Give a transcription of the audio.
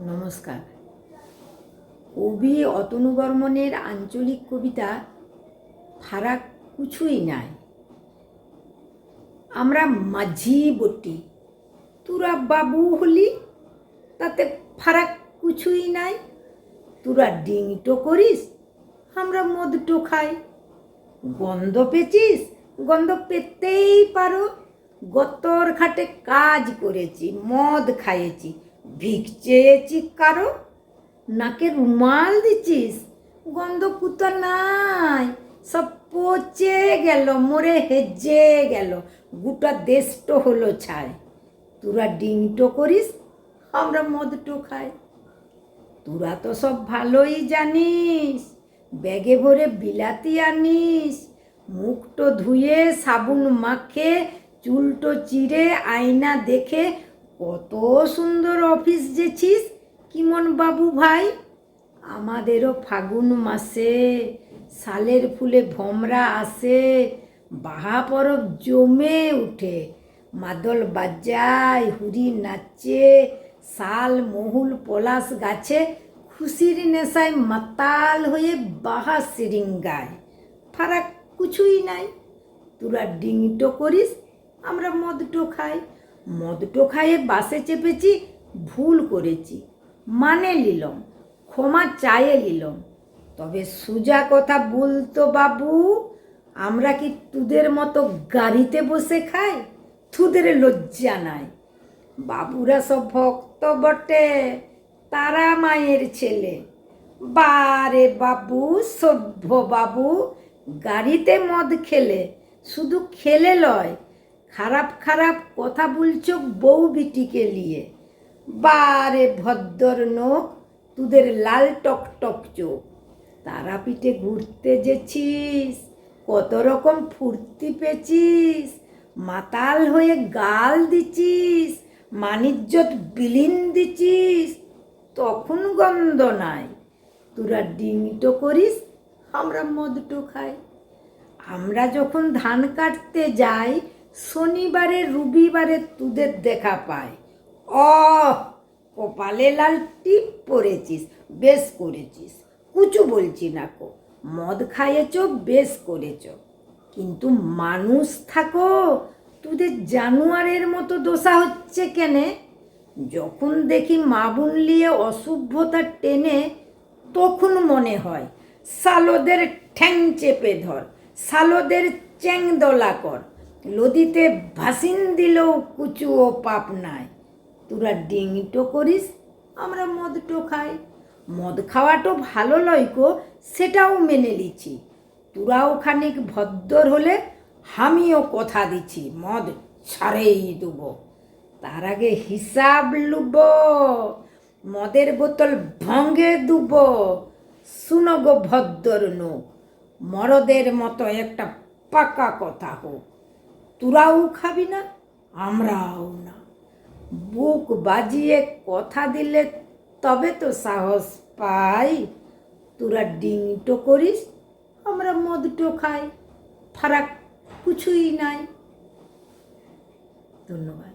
নমস্কার। কবি অতনু বর্মনের আঞ্চলিক কবিতা ফারাক কিছুই নাই। আমরা মাঝি বটি, তোরা বাবু হলি, তাতে ফারাক কিছুই নাই। তোরা ডিংটো করিস, আমরা মদটো খাই। গন্ধ পেয়েছিস, গন্ধ পেতেই পারো। গতর খাটে কাজ করেছি, মদ খাইয়েছি, ভিক চেয়েছি কারো। নাকে রুমাল দিছিস, গন্ধ কুতো নাই, সব পচে গেল, মরে হেজে গেল, গোটা দেশটো হলো ছাই। তোরা ডিংটো করিস, আমরা মদটো খাই। তোরা তো সব ভালোই জানিস, ব্যাগে ভরে বিলাতি আনিস, মুখটো ধুয়ে সাবুন মাখে, চুলটো চিরে আয়না দেখে কত সুন্দর অফিস যেছিস। কিমন বাবু ভাই, আমাদেরও ফাগুন মাসে সালের ফুলে ভমরা আসে, বাহা পরব জমে উঠে, মাদল বাজায়, হুরি নাচে, শাল মহুল পলাশ গাছে খুশির নেশায় মাতাল হয়ে বাহা সিরিঙ্গায়। ফারাক কিছুই নাই। তোরা ডিংটো করিস, আমরা মদটো খাই। মদটো খাইয়ে বাসে চেপেছি, ভুল করেছি, মানে নিলাম, ক্ষমা চাইয়ে নিলাম। তবে সোজা কথা বলতো বাবু, আমরা কি তোদের মতো গাড়িতে বসে খাই? তোদের লজ্জা নাই। বাবুরা সব ভক্ত বটে, তারা মায়ের ছেলে। বারে বাবু, সভ্য বাবু, গাড়িতে মদ খেলে, শুধু খেলে লয়, খারাপ খারাপ কথা বলছো বউ বিটিকে নিয়ে। বারে ভদ্দর নোক, তোদের লাল টক টক চোখ। তারাপীঠে ঘুরতে যেছিস, কত রকম ফুর্তি পেয়েছিস, মাতাল হয়ে গাল দিছিস, মানিজ্জত বিলীন দিছিস, তখন গন্ধ নাই। তোরা ডিংটো করিস, আমরা মদটো খাই। আমরা যখন ধান কাটতে যাই, শনিবারে রবিবারে তোদের দেখা পাই। কপালে লাল টিপ পরেছিস, বেশ করেছিস, কুচু বলছি না কো, মদ খাইয়েছ, বেশ করেছ। কিন্তু মানুষ থাকো, তোদের জানোয়ারের মতো দোষা হচ্ছে কেনে? যখন দেখি মা বোন নিয়ে অসভ্যতা টেনে, তখন মনে হয় শালোদের ঠ্যাং চেপে ধর, শালোদের চ্যাং দলা কর, নদীতে ভাসিন দিলেও কুচু ও পাপ নাই। তোরা ডিংটো করিস, আমরা মদটো খাই। মদ খাওয়াটো ভালো লয় কো, সেটাও মেনে লিছি। তোরাও খানিক ভদ্দর হলে আমিও কথা দিচ্ছি, মদ ছাড়েই দেব। তার আগে হিসাব লুব, মদের বোতল ভঙ্গে দুব। শুনো গো ভদ্দর নোক, মরদের মতো একটা পাকা কথা হোক। তোরাও খাবি না, আমরাও না। বুক বাজিয়ে কথা দিলে তবে তো সাহস পাই। তোরা ডিংটো করিস, আমরা মদটো খাই। ফারাক কিছুই নাই। ধন্যবাদ।